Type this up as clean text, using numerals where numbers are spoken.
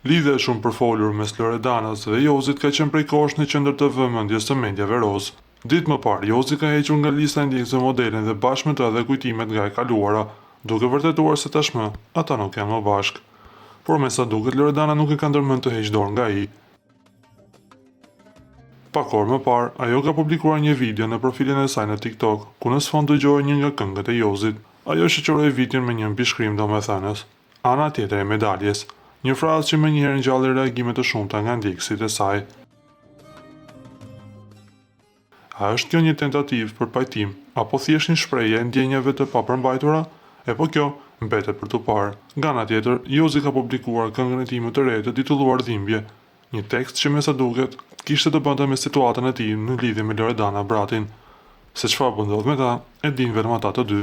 Lidhja e shumë përfolur mes Loredanës dhe Jozit ka qenë prej kohësh në qendër të vëmendjes së mediave roz. Ditë më parë, Jozi ka hequr nga lista e ndjekësve modelin dhe bashkë me të edhe kujtimet nga e kaluara, duke vërtetuar se tashmë ata nuk janë më bashkë. Por me sa duket, Loredana nuk e ka ndërmend të heqë dorë nga ai. Pak orë më parë, ajo ka publikuar një video në profilin e saj në TikTok, ku në sfond dëgjohej një nga këngët e Jozit. Ajo shoqëroi videon me një mbishkrim domethënës: "Ana tjetër e medaljes", një frazë që menjëherë ngjalli reagime të shumta nga ndjekësit e saj. A është kjo një tentativë për pajtim, apo thjesht një shprehje e ndjenjave të papërmbajtura? Po kjo mbetet për tu parë. Nga ana tjetër, Jozi ka publikuar këngën e tij më të re të titulluar Dhimbje, një tekst që me sa duket kishte të bënte me situatën e tij në lidhje me Loredana Bratin. Se çfarë po ndodh me ta, e din vetëm ata të dy.